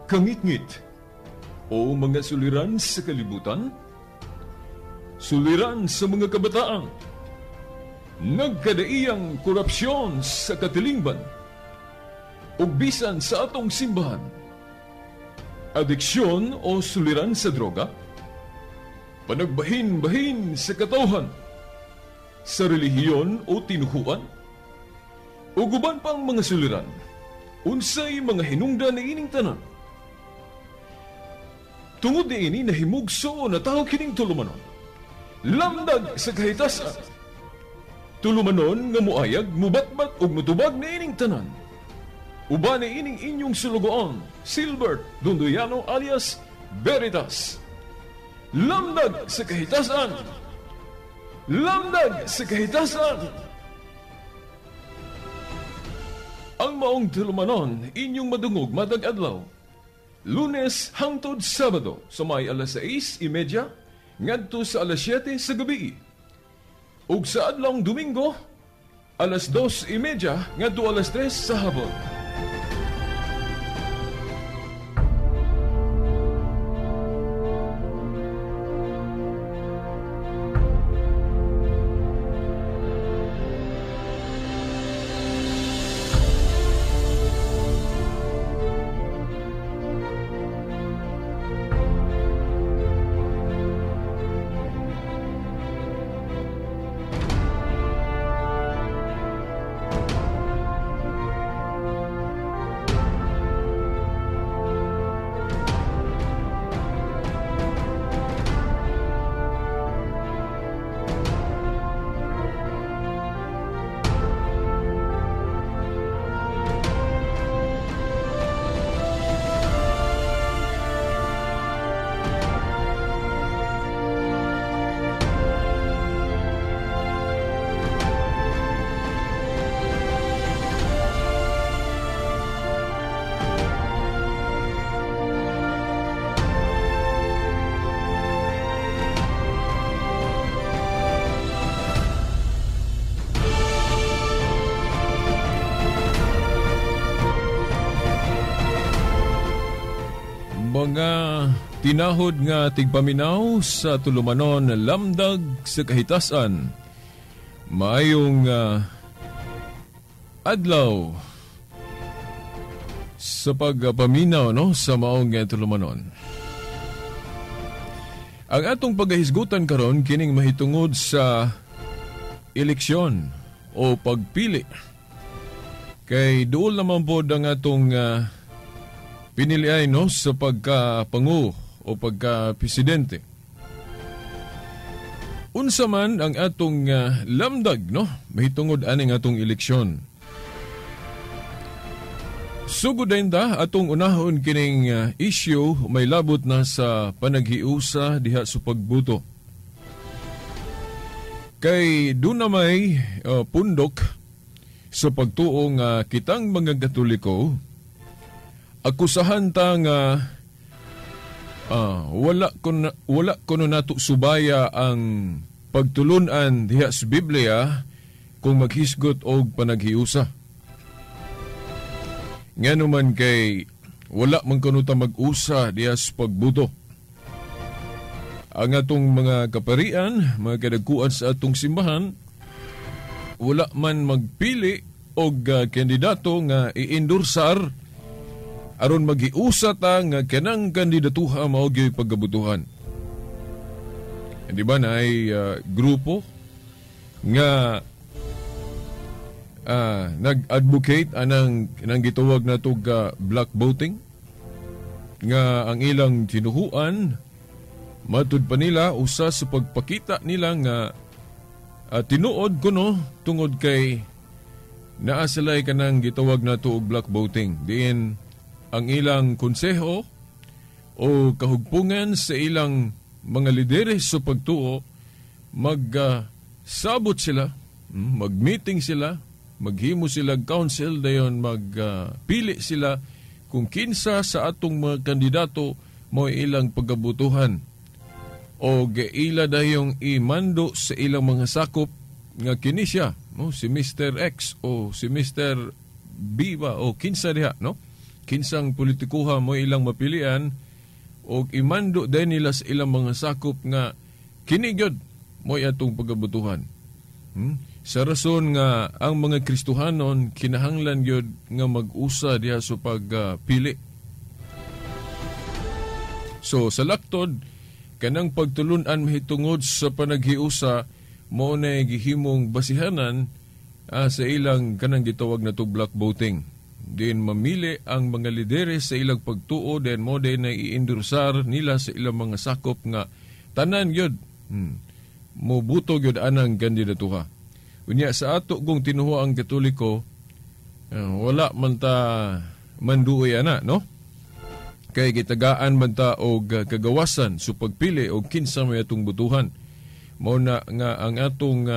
kangit-ngit o mga suliran sa kalibutan, suliran sa mga kabataan, nagkadaiyang korupsyon sa katilingban, ug bisan sa atong simbahan, adiksyon o suliran sa droga, panagbahin-bahin sa katawhan, sa relihiyon o tinuhuan, ug uban pang mga suliran, unsay mga hinungdan ni ining tanan. Tungod ni ini nahimugso na tao kining tulumanon, lamdag sa kahitasan, tulumanon nga muayag, mubatbat ug mutubag ni ining tanan. Uban ni ining inyong sulugoon, Silbert Dundoyano alias Veritas. Lamdag sa kahitasan! Lamdag sa kahitasan! Ang maong tulumanon, inyong madungog matag adlaw, Lunes hangtod Sabado, sa may alas 6:30 ngadto sa alas 7 sa gabi. Ug sa adlawng Domingo, alas 2:30 ngadto alas 3 sa hapon. Mga tinahod nga tigpaminaw sa tulumanon lamdag sa kahitasan. Maayong adlaw sa pagpaminaw sa maong tulumanon. Ang atong paghisgutan karon kining mahitungod sa eleksyon o pagpili. Kay duol naman po ang atong piniliay sa pagkapangu o pagka-presidente. Unsa man ang atong lamdag mahitungod aning atong eleksyon. Sugod din ta atong unahon kining issue may labot na sa panaghiusa diha sa pagbuto. Kay doon na may pundok sa pagtuo nga kitang mga Katoliko, akusahan ta nga wala ko nato subaya ang pagtulunan diha sa Biblia kung maghisgot og panaghiusa. Ngano man kay wala man kuno ta mag-usa diha sa pagbuto. Ang atong mga kaparian, mga kadagkuan sa atong simbahan, wala man magpili og kandidato nga i-endorsar aron maghiusa ta nga kanang kandidatuha mao gyud pagkabutuhan. Di ba na ay grupo nga nag-advocate anang gitawag na to black voting nga ang ilang tinuhuan matud pa nila usa sa pagpakita nila nga tinuod kuno tungod kay naa sila'y kanang gitawag na to og black voting. Diin ang ilang konseho o kahugpungan sa ilang mga lideres sa pagtuo magsabot sila, mag-meeting sila, maghimo sila council dayon magpili sila kung kinsa sa atong mga kandidato mo ilang pagabutuhan o gaila dayong imando sa ilang mga sakop nga kini siya si Mr. X o si Mr. B ba o kinsa diha kinsang politikuha mo ilang mapilian o imando din nila sa ilang mga sakop nga kini gyud mo atong pagabutuhan. Sa rason nga ang mga Kristohanon kinahanglan gyud nga mag-usa diha sa pagpili. So sa laktod kanang pagtulun-an mahitungod sa panaghiusa mo na gihimong basihanan sa ilang kanang gitawag na to block voting. Din mamili ang mga lideres sa ilang pagtuo din mo din na i-endorsar nila sa ilang mga sakop nga tanan gyud mobuto gyud anang kandidatuha. Unya sa ato kung tinuho ang Katoliko wala man ta manduoy ana no? Kay gitagaan man ta og kagawasan sa pagpili og kinsa may atong butuhan. Mao na nga ang atong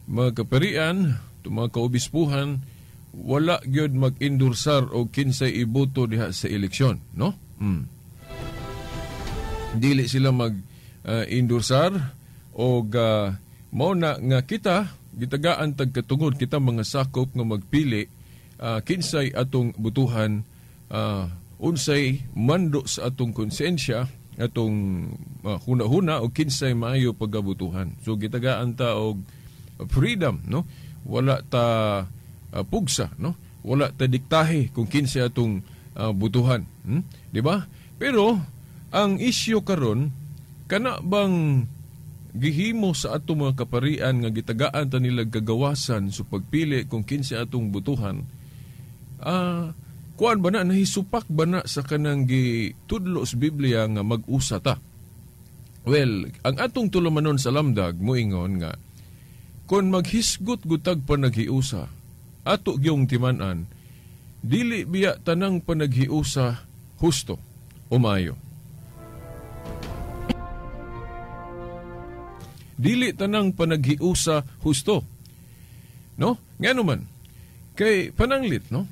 mga kaparian, mga kaobispuhan wala gyud mag-endorsar og kinsay iboto diha sa eleksyon, no? Dili sila mag-endorsar og mao na nga kita gitagaan tag katungod kita mga sakop nga magpili kinsay atong butuhan unsay mando sa atong konsensya atong huna-huna o kinsay maayo pagabutuhan. So gitagaan ta og freedom, no? Wala ta pugsa, no? Wala ta diktahe kung kinsay atong butuhan, di ba? Pero ang isyu karon kana bang gihimo sa atong mga kaparian nga gitagaan ta nila gagawasan sa pagpili kung kinsay atong butuhan. Kuan ba na nahisupak ba na sa kanang gitudlo sa Biblia nga mag-usa ta? Well, ang atong tulumanon sa lamdag moingon nga kung maghisgot gutag panaghiusa ato gyung timan-an dili biya tanang panaghiusa husto o maayo. Dili tanang panaghiusa husto. No? Ngano man kay pananglit, no?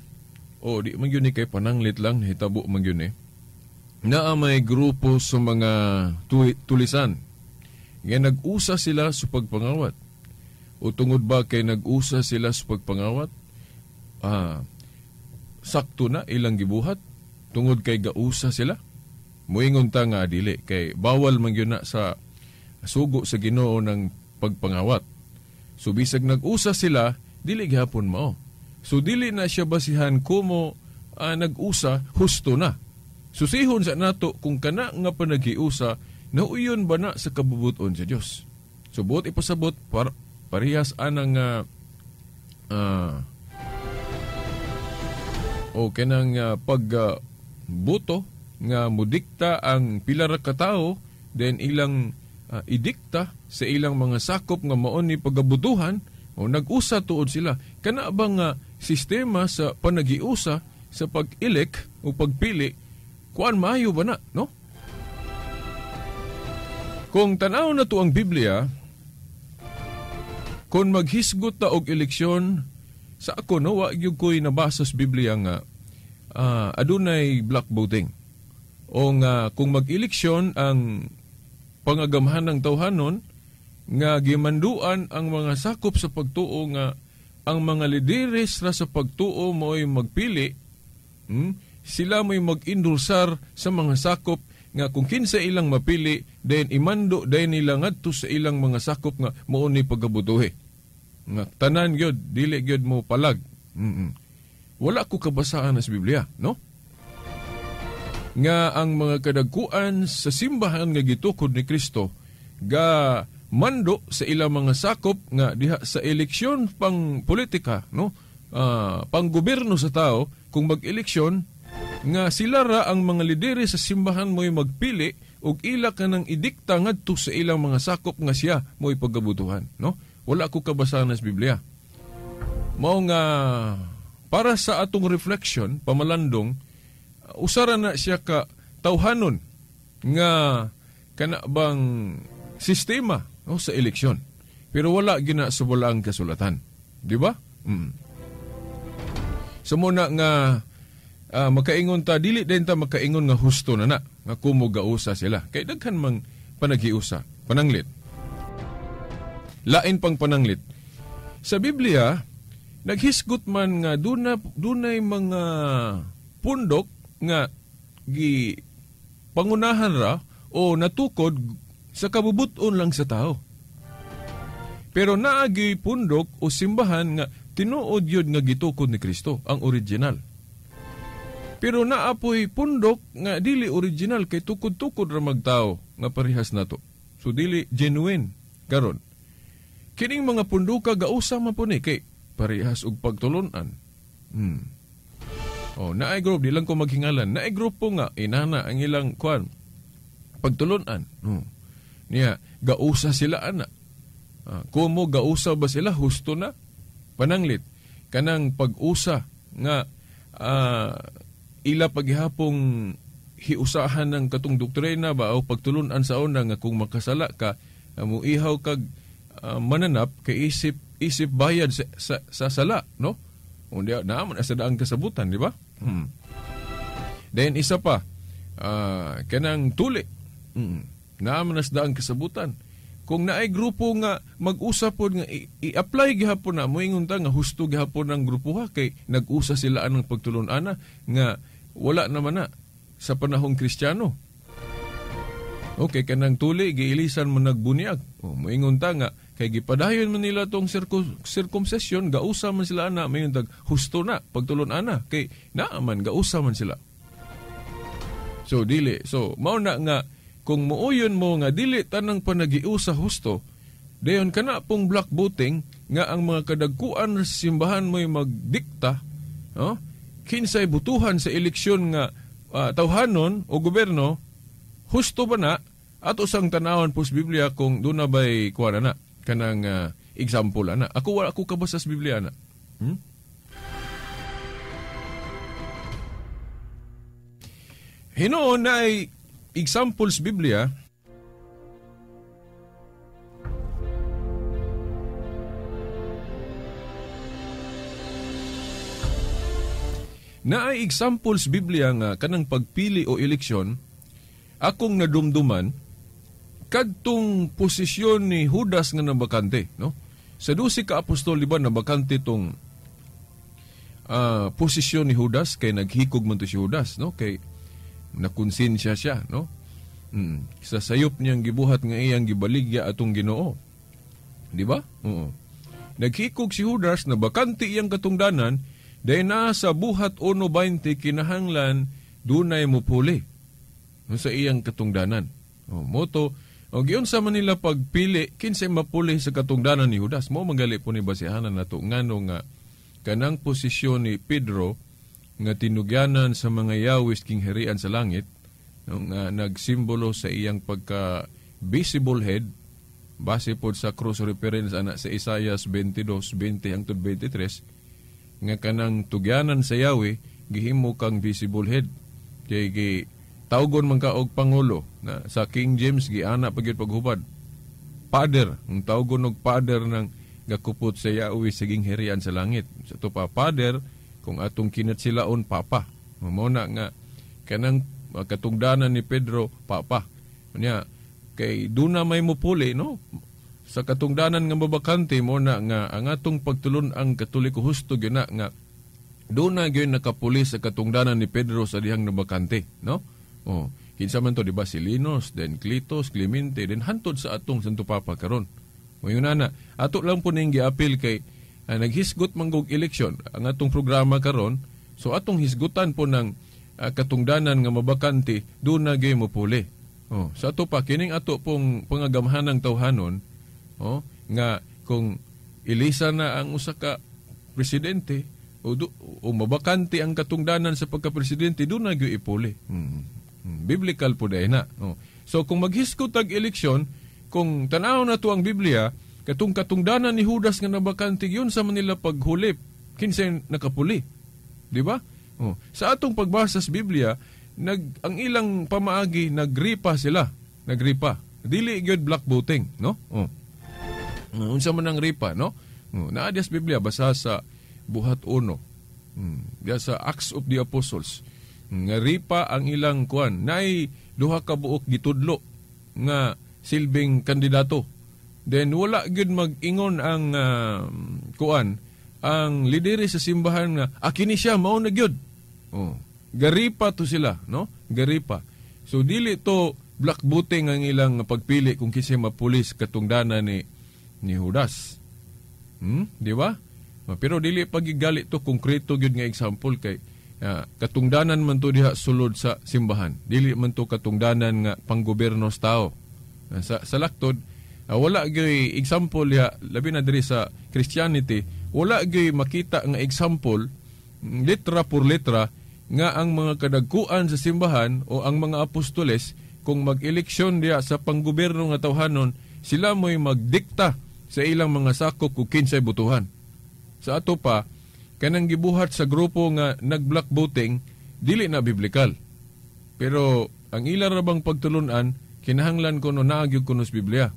O di man yun kay pananglit lang, hitabo man yun na may grupo sa mga tulisan. Nga nag-usa sila sa pagpangawat. O tungod ba kay nag-usa sila sa pagpangawat? Sakto na ilang gibuhat. Tungod kay gausa sila. Muingon ta nga dili. Kay bawal man yun na sa sugo sa Ginoo ng pagpangawat. So bisag nag-usa sila, dili gihapon mao. So dili na siya basihan kumo nag-usa, husto na. Susihon sa nato kung kana nga panaghiusa, nauyon ba na sa kabubuton sa Dios. So buot ipasabot parehas anang kanang pagbuto nga mudikta ang pila ra ka tawo then ilang idikta sa ilang mga sakop nga maon ni pagabutuhan o nag-usa tuod sila. Kana bang sistema sa panaghiusa sa pag-elek o pagpili, kuan maayo ba na, no? Kung tanaw na to ang Biblia, kung maghisgot ta og eleksyon, sa ako, no, wa gyud ko'y nabasa sa Biblia nga adunay black voting. O nga kung mag-eleksyon ang pangagamhan ng tawhanon nga gimanduan ang mga sakop sa pagtuo nga ang mga lideres ra sa pagtuo mo'y magpili, sila mo'y mag-endorsar sa mga sakop nga kung kinsa ilang mapili, then imando then nila ngadto sa ilang mga sakop nga mao ni pagabutuhi. Nga tanan gyud dili gyud mo palag. Wala ko kabasaan sa Biblia, no? Nga ang mga kadagkuan sa simbahan nga gitukod ni Kristo ga mando sa ilang mga sakop nga diha sa eleksyon pang politika, no? Pang gobyerno sa tao kung mag-eleksyon nga sila ra ang mga lidere sa simbahan mo'y magpili og ila kanang idikta ngadto sa ilang mga sakop nga siya mo'y pagabutuhan, no? Wala ko kabasaan sa Biblia. Mao nga para sa atong reflection pamalandong usara na siya ka tawhanon nga kana bang sistema, no, sa eleksyon. Pero wala gina sa walang kasulatan. Di ba? So muna nga makaingon ta, dili din ta makaingon nga husto na nga kumugausa sila. Kay daghan mang panaghiusa, pananglit. Lain pang pananglit. Sa Biblia, naghisgot man nga dunay mga pundok nga gi pangunahan ra o natukod sa kabubuton lang sa tao. Pero naagi pundok o simbahan nga tinuod yun nga gitukod ni Kristo, ang original. Pero naapoy pundok nga dili original kay tukod-tukod ra magtao nga parehas nato. So dili genuine karon. Kining mga punduka gausa man po ni kay parehas og pagtulunan. Naay group, di lang ko maghingalan. Naay grupo nga, inana ang ilang kwan, pagtulunan. Niya, gausa sila ana. Kumo gausa ba sila, husto na? Pananglit, kanang pag-usa nga ila paghihapong hiusahan ng katong doktrina ba o pagtulunan sa una nga kung makasala ka, muihaw kag mananap kay isip bayad sa sala, no? Undi naman asa daang kasabutan, di ba? Then isa pa, kanang tuli. Naman as daang kasabutan. Kung naay grupo nga mag-usap po nga i-apply gihapon na moingon ta nga husto gihapon ng grupo ha kay nag-usa sila anang pagtulon-ana nga wala naman na sa panahong Kristiyano. Okay, kanang tuli giilisan man nagbunyag. Moingon ta nga kay gipadayon man nila tong circumcision, gausa man sila ana, mayon tag husto na pagtulon ana kay naaman gausa man sila. So dili, so mao na nga kung muuyon mo nga dili tanang panagiusa husto, dayon kana pong black voting nga ang mga kadagkuan sa simbahan mo'y magdikta, no? Kinsay butuhan sa eleksyon nga tawhanon o gobyerno, husto ba na ato sang tanawon pus Biblia kung doon na ba'y kuha na kanang example ana. Ako kabasa sa Biblia ana. Hinoon na ay examples Biblia na ay examples Biblia nga kanang pagpili o eleksyon akong nadumduman kadtong posisyon ni Judas nga nabakante, no? Sa 12 ka apostol diba nabakante tong posisyon ni Judas kay naghikog man to si Judas, no? Kay nakonsensya siya, no? Sa sayop niyang gibuhat nga iyang gibaligya atong Ginoo. Di ba? Oo. Naghikog si Judas na bakante iyang katungdanan dahil na sa buhat 1:20 kinahanglan dunay mupuli sa iyang katungdanan. Moto, o giyon sa Manila pagpili kinsay mapuli sa katungdanan ni Judas. Mo magali po ni basihanan nato ngano nga kanang posisyon ni Pedro nga tinugyanan sa mga yawis king herian sa langit nga nagsimbolo sa iyang pagka visible head base pod sa cross reference ana sa Isaias 22:20 hangtod 23 nga kanang tugyanan sa Yahweh gihimo kang visible head kay tawgon man ka og pangulo na sa King James giana pagyud paghubad father ang tawgon og father ng gakupot sa Yahweh sa gingherian sa langit sa to pa father kung atong kinatsilaon papa mo na nga kanang katungdanan ni Pedro papa nya kay duna may mupuli no sa katungdanan nga mabakante mo na nga ang atong pagtulon ang Katoliko husto gyud na nga duna gyud nakapuli sa katungdanan ni Pedro sa dihang nabakante no. Kinsa man to diba si Linos, then Clitos, Clemente, then hantod sa atong Santo Papa karon. Moyon na ato lang po ning giapil kay naghisgot manggog eleksyon ang atong programa karon. So atong hisgutan po ng katungdanan nga mabakante doon na gyud mo puli. Sa ato pa kining ato pong pangagamhanang tawhanon nga kung ilisa na ang usa ka presidente o mabakante ang katungdanan sa pagka-presidente doon na gyud ipuli. Biblical po dahil na. So kung maghiskot tag eleksyon, kung tanaw na to ang Biblia, katong katungdanan ni Judas nga nabakante yun sa Manila paghulip, kinsay nakapuli. Di ba? Sa atong pagbasa sa Biblia, ang ilang pamaagi, nagripa sila. Nagripa. Dili gyud black voting, no? Unsa man ang ripa, no? Naa sa Biblia, basa sa buhat 1. Diya sa Acts of the Apostles. Nga ripa ang ilang kuan nay duha ka buok gitudlo nga silbing kandidato then wala gyud mag-ingon ang kuan ang lideri sa simbahan nga kini siya mao na gyud garipa to sila, no? Garipa. So dili to black voting ang ilang pagpili kung kinsa mapulis katungdanan ni Judas. Di ba? Pero dili pagigali to konkreto gyud nga example kay katungdanan man to diha sulod sa simbahan. Dili man to katungdanan nga panggobyerno sa tao. Sa laktod, wala gyud example diha labi na diri sa Christianity, wala gyud makita nga example letra por letra nga ang mga kadagkuan sa simbahan o ang mga apostoles kung mag-eleksyon diya sa panggobyerno nga tawhanon, sila mo'y magdikta sa ilang mga sakop kung kinsay butuhan. Sa ato pa, kanang gibuhat sa grupo nga nag-black voting, dili na biblikal. Pero ang ilang rabang pagtulunan, kinahanglan ko no naagyog ko nos Biblia.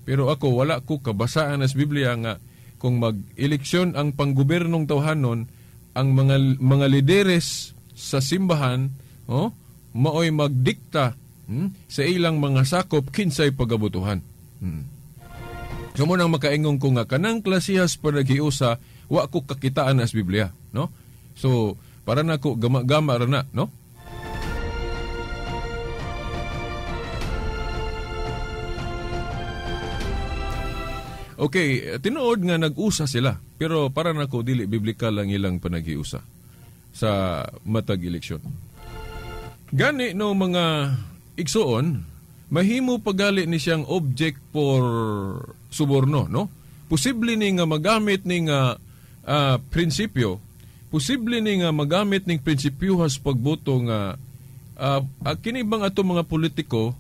Pero ako, wala ko kabasaan as Biblia nga kung mag-eleksyon ang panggobernong tawhanon, ang mga lideres sa simbahan, maoy magdikta sa ilang mga sakop kinsay pagabutuhan. So mo nang makaingong ko nga kanang klasihas pa naghiusa wa ko kakitaan as Biblia, no? So para nako gama-gama ra na, no? Okay, tinuod nga nag-usa sila, pero para nako dili biblikal ang ilang panaghiusa sa matag eleksyon. Gani no mga igsoon, mahimo pagali ni siyang object for suborno, no? Posible ni nga magamit ni nga prinsipyo, posible ni nga magamit ning prinsipyo has pagboto nga kini bang ato mga politiko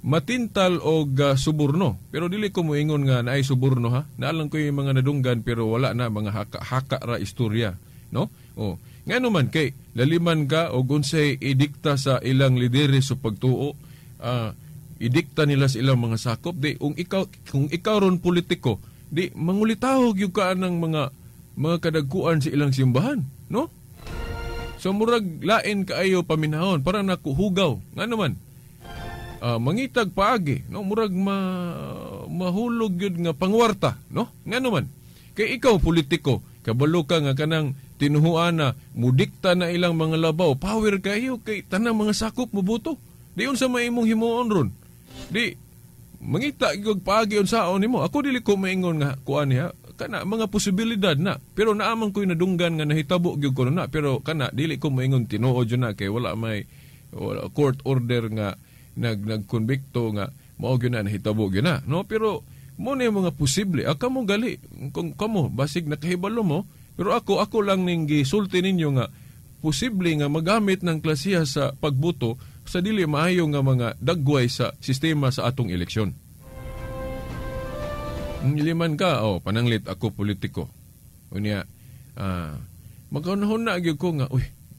matintal og suborno. Pero dili ko moingon nga naay suborno ha. Naalang ko yung mga nadunggan pero wala na mga haka ra istorya, no? Oh, ngano man kay laliman ka og unsay idikta sa ilang lideres sa pagtuo, idikta nila sa ilang mga sakop, di kung ikaw ron politiko, di mangulitahog yung ka ng mga kadagkuan sa ilang simbahan, no? So murag lain kaayo paminahon para nakuhugaw. Nga naman, mangitag paagi, no? Murag mahulog yun nga pangwarta, no? Nga naman, kay ikaw politiko, kabalo ka nga kanang tinuhuan na mudikta na ilang mga labaw, power kayo kay tanang mga sakop mubuto. Di yun sa maimong himuon ron. Di, mangita yung paagi yun sa nimo. Ako dili ko maingon nga kuan niya, kana mga posibilidad na. Pero naamang ko'y nadunggan nga nahitabo yung ko na. Pero kana, dili ko maingon tinuod yun na kay wala court order nga nagkonbikto nga mao gyud na nahitabo gyud na, no? Pero mo na yung mga posible. Kamo gali, kung kamo basig nakahibalo mo, pero ako lang ning gisulti ninyo nga posible nga magamit ng klasiya sa pagbuto sa dili maayo nga mga dagway sa sistema sa atong eleksyon. Liman ka, pananglit ako politiko. Unya, magkaunahon na gyud ko nga,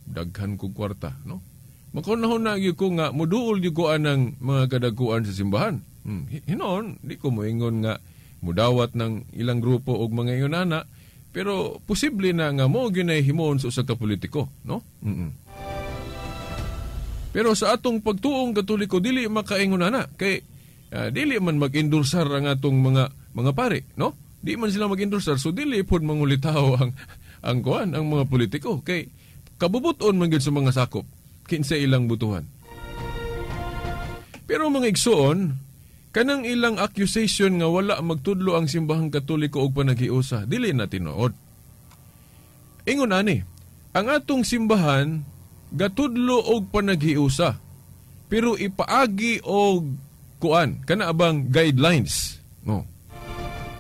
daghan kong kwarta, no? Magkaunahon na gyud ko nga muduol gyud ko anang mga kadagkuan sa simbahan. Hinon, di ko moingon nga mudawat ng ilang grupo og mga yunana, pero posible na nga mo ginay himon sa usa ka politiko, no? Pero sa atong pagtuong Katoliko dili makaingon na kay dili man mag-endorsar ang atong mga pare, no? Di man sila mag-endorsar, so dili pod mangulitaw ang mga politiko kay kabubuton man gyud sa mga sakop kinsa ilang butuhan. Pero mga igsoon, kanang ilang accusation nga wala magtudlo ang simbahang Katoliko og panaghiusa, dili na tinuod. Ingon ani, ang atong simbahan gatudlo og panaghiusa, pero ipaagi og kuan, kana abang guidelines, no?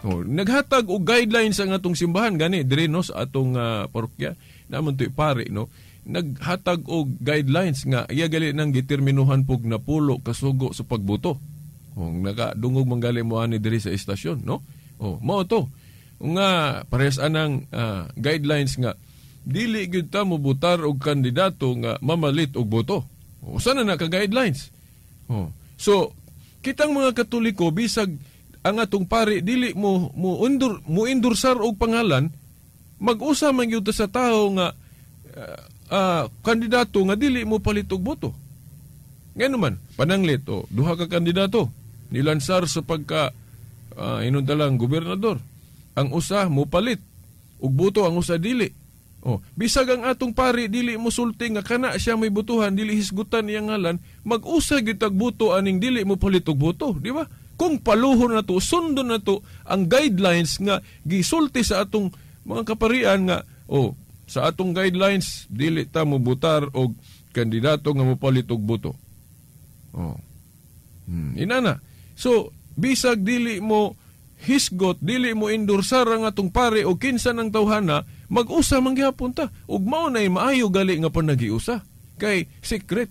Naghatag og guidelines ang atong simbahan gani diri no sa atong parokya, namon toy pare, no? Naghatag og guidelines nga iya gali nang determinuhan pug napulo kasugo sa pagboto. Nakadungog manggali mo ani diri sa istasyon, no? Mao to. Nga parehas anang guidelines nga dili gyud ta mo butar og kandidato nga mamalit og boto. Sana na ka guidelines. So kitang mga Katoliko bisag ang atong pari dili mo endorsar og pangalan, mag-usa man gyud sa tawo nga kandidato nga dili mo palit og boto. Ngano man, pananglit duha ka kandidato nilansar sa pagka inundalang gobernador. Ang usa mo palit og boto, ang usa dili. Bisag ang atong pari dili mo sulti nga kana siya may butuhan, dili hisgutan iyang ngalan, mag-usa gyud tag buto aning dili mo palit og buto, di ba? Kung paluhon na to, sundon na to ang guidelines nga gisulti sa atong mga kaparian nga sa atong guidelines dili ta mo butar og kandidato nga mopalit og buto. Inana. So bisag dili mo hisgot, dili mo endorsar ang atong pare o kinsa ng tawhana, mag-usa man gyapon ta. Ug mao nay maayo gali nga panagiusa. Kay secret,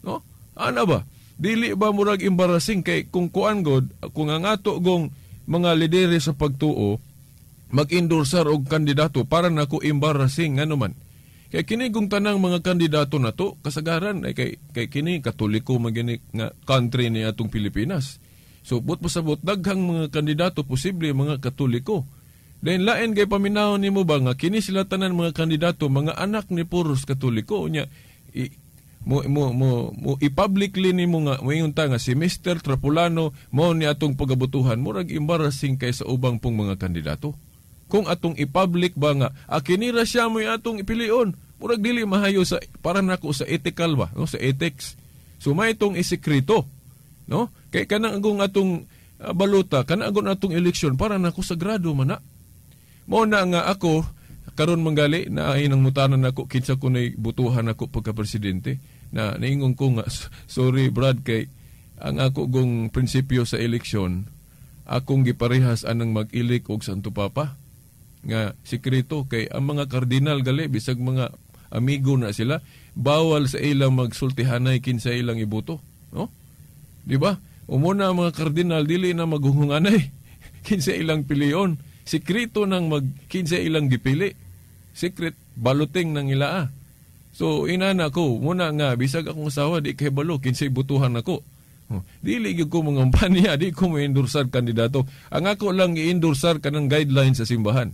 no? Ana ba? Dili ba murag embarrassing kay kung kuan god, kung ang ato gong mga lidere sa pagtuo mag-endorsar og kandidato para nako embarrassing ngano man. Kay kini gong tanang mga kandidato nato kasagaran ay kay kini katoliko magini nga country ni atong Pilipinas. So, but pasabot, daghang mga kandidato, posible mga katoliko. Dahil lain kay paminaw ni mo ba nga, kini sila tanan mga kandidato, mga anak ni puros katoliko. I-publicly ni mo nga, mayroon nga si Mr. Trapulano, mo ni atong pagabutuhan, murag embarrassing kay sa ubang pong mga kandidato. Kung atong i-public ba nga, kinira siya mo atong ipilion, murag dili mahayo sa, para nako sa ethical ba, no? Sa ethics. So, may itong isekrito. No? Kay kanang agong atong baluta, kanang agong atong eleksyon para nako sagrado man na. Mao na nga ako karon manggali na inang mutanan nako kinsa ko nay butuhan ako pagka presidente na naingon ko nga sorry Brad kay ang ako gong prinsipyo sa eleksyon akong giparehas anang mag-ilik og Santo Papa nga sikreto kay ang mga kardinal gali bisag mga amigo na sila bawal sa ilang magsultihanay kinsa ilang iboto, no? Di ba? Umuna mga kardinal, dili na maghunganay. Kinsa ilang piliyon. Sikreto nang kinsa ilang gipili. Secret, baluting ng ilaa. So, inana ko, muna nga, bisag akong asawa, di kay balo, kinsa ibutuhan ako. Dili ko mga paniya, di ko ma-endorsar kandidato. Ang ako lang i-endorsar ka ng guidelines sa simbahan.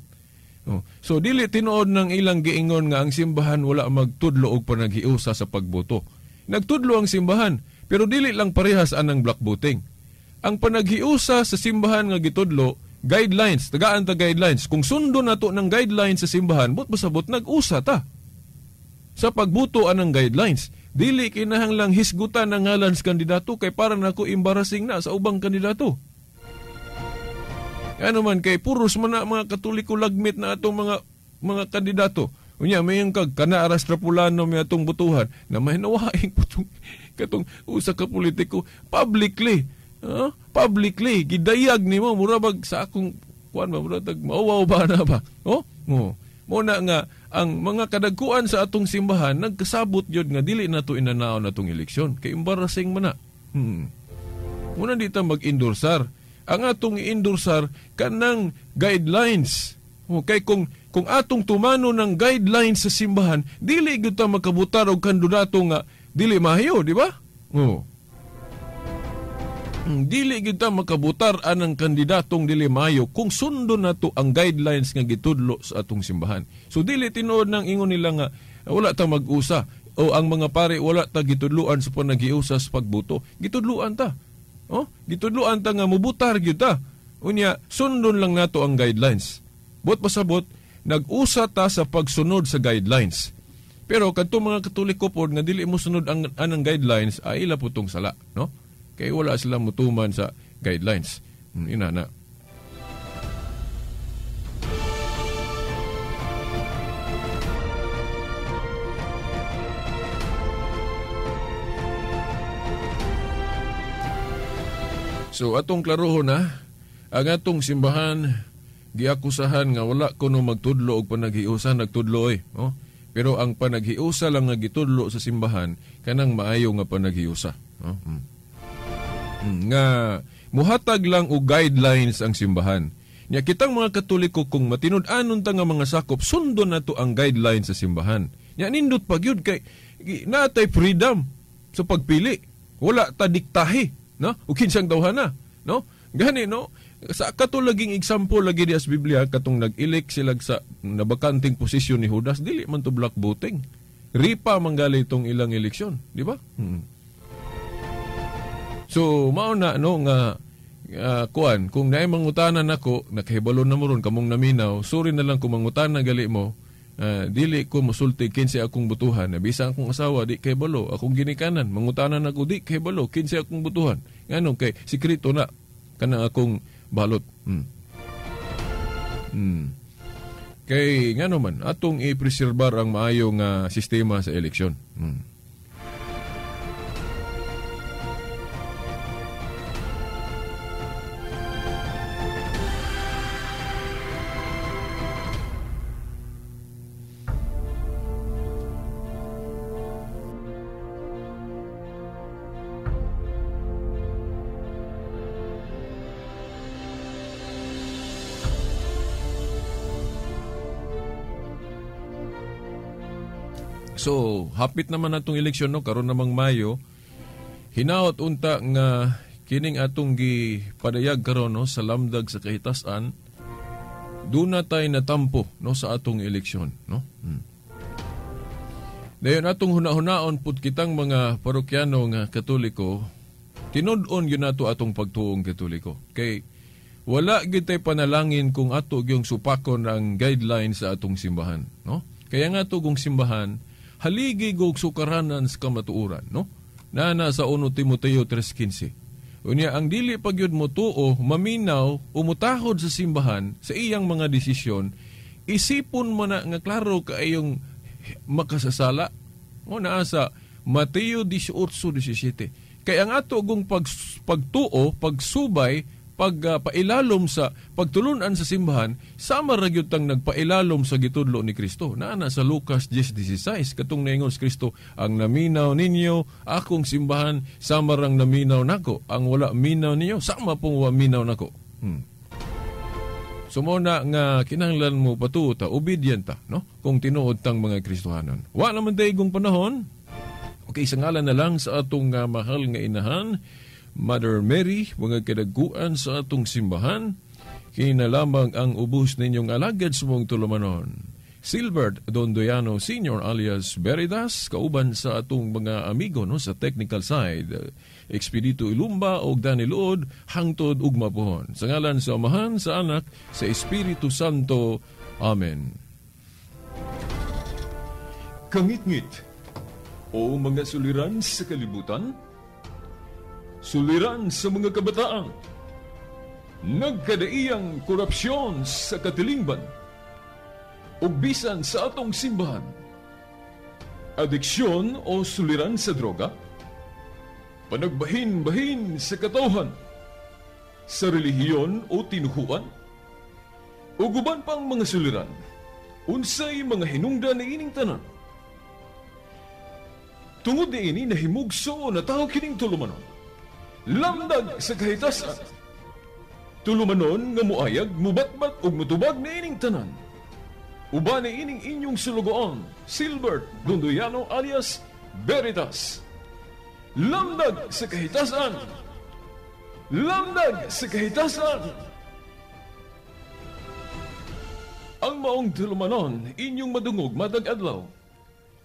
So, dili tinuod ng ilang giingon nga ang simbahan wala magtudlo og panaghiusa sa pagboto. Nagtudlo ang simbahan, pero dili lang parehas anang black voting. Ang panaghiusa sa simbahan nga gitudlo, guidelines, tagaan ta guidelines. Kung sundo nato ng guidelines sa simbahan, but pasabot nag-usa ta. Sa pagbuto anang guidelines, dili kinahanglang hisgutan ang ngalan sa kandidato kay para nako embarrassing na sa ubang kandidato. Ano man kay puros man na mga katoliko lagmit na atong mga kandidato. Unya mayang kag kana aras Trapulano may atong butuhan na mahinawaing katong usa ka politiko publicly publicly gidayag nimo mura bag sa akong kuan ba mura tag mauwaw ba na ba mo na nga ang mga kadagkuan sa atong simbahan nagkasabot yun nga dili nato inanaw natong eleksyon kay embarrassing man na muna di ta mag-endorsar ang atong i-endorsar kanang guidelines kay kung atong tumano ng guidelines sa simbahan dili gyud ta makabutar og kandidato nga dili mahayo, di ba? Dili gyud ta makabutar anang kandidatong dili mahayo kung sundo nato ang guidelines nga gitudlo sa atong simbahan. So dili tinuod nang ingon nila nga wala ta mag-usa o ang mga pare wala ta gitudluan sa panaghiusa sa pagboto. Gitudluan ta. Gitudluan ta nga mubutar gyud ta. Unya sundon lang nato ang guidelines. Bot pasabot nag-usa ta sa pagsunod sa guidelines. Pero kadto mga Katoliko pod nga dili mo sunod ang anang guidelines ay ila putong sala, no? Kay wala sila mutuman sa guidelines. Inana. So atong klarohon na ang atong simbahan giakusahan nga wala kuno magtudlo og panaghiusa nagtudlo no? Pero ang panaghiusa lang nga gitudlo sa simbahan kanang maayo nga panaghiusa. Nga muhatag lang og guidelines ang simbahan. Nya kitang mga Katoliko kung matinud-anon ta nga mga sakop sundon nato ang guidelines sa simbahan. Nya nindot pa gyud kay natay freedom sa pagpili. Wala ta diktahe, no? Ug kinsang dawhana, no? Gani no? Sa katulaging example lagi di as Biblia katong nag-elect sila sa nabakanting posisyon ni Judas dili man to black voting. Ripa manggali itong ilang eleksyon, di ba? So mao na no nga kuan kung naay mangutanan nako nakahibalo na mo ron kamong naminaw, sorry na lang kung mangutanan gali mo Dili ko musulti kinsa akong butuhan. Bisan akong asawa di kay balo, akong ginikanan mangutanan ako di kay balo kinsa akong butuhan. Ngano kay sikrito na kanang akong balot. Kay ngano man atong i-preserbar ang maayong sistema sa eleksyon. So, hapit naman atong eleksyon no, karon namang Mayo. Hinaot unta nga kining atong gipadayag karon no sa lamdag sa kahitasan. Doon na tayo natampo no sa atong eleksyon no. Dayon atong hunahunaon pud kitang mga parokyano nga Katoliko, tinud-on gyud nato atong pagtuong Katoliko. Kay wala gyud tay panalangin kung ato gyung supakon ang guidelines sa atong simbahan no. Kaya nga atong simbahan haligi gog sukaranan sa kamatuoran, no? Nana sa 1 Timoteo 3:15. Unya ang dili pagyud mo tuo, maminaw, umutahod sa simbahan sa iyang mga desisyon, isipon mo na nga klaro kaayong makasasala. O naa sa Mateo 18:17. Kaya ang ato gong pagtuo, pagsubay, pailalom sa pagtulunan sa simbahan, sama ra gyud tang nagpailalom sa gitudlo ni Kristo. Naa sa Lucas 10:16 katong naingon sa Kristo, ang naminaw ninyo akong simbahan, sama rang naminaw nako. Ang wala minaw ninyo, sama pong wa minaw nako. Sumuna nga kinahanglan mo patuta, obedient ta, no? Kung tinuod tang mga Kristohanon. Wa naman daygong panahon. Okay, sa ngalan na lang sa atong mahal nga inahan, Mother Mary, mga kadaguan sa atong simbahan, kinalamang ang ubos ninyong alagad sa mong tulumanon. Silbert Dondoyano Sr. alias Veritas, kauban sa atong mga amigo no, sa technical side. Expedito Ilumba o Dani Luod, hangtod ug mapuhon. Sa ngalan sa Amahan, sa Anak, sa Espiritu Santo. Amen. Kangit-ngit o mga suliran sa kalibutan, suliran sa mga kabataan, nagkadaiyang korupsyon sa katilingban, o bisan sa atong simbahan, adiksyon o suliran sa droga, panagbahin-bahin sa katawhan, sa relihiyon o tinuhuan, o guban pang mga suliran, unsay mga hinungdan ni ining tanan. Tungod ni ini nahimugso na tao kining tulumanon, lamdag sa kahitasan. Tulumanon nga muayag, mubatbat o mutubag na ining tanan. Uba na ining inyong sulugoon, Silbert Dondoyano alias Veritas. Lamdag sa kahitasan! Lamdag sa kahitasan! Ang maong tulumanon, inyong madungog madag adlaw.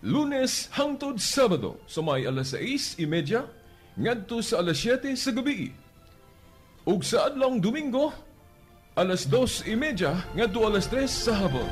Lunes hangtod Sabado, sa may alas 6:30, ngadto sa alas 7 sa gabi. Ug sa adlong Domingo, alas 2:30 ngadto alas 3 sa hapon.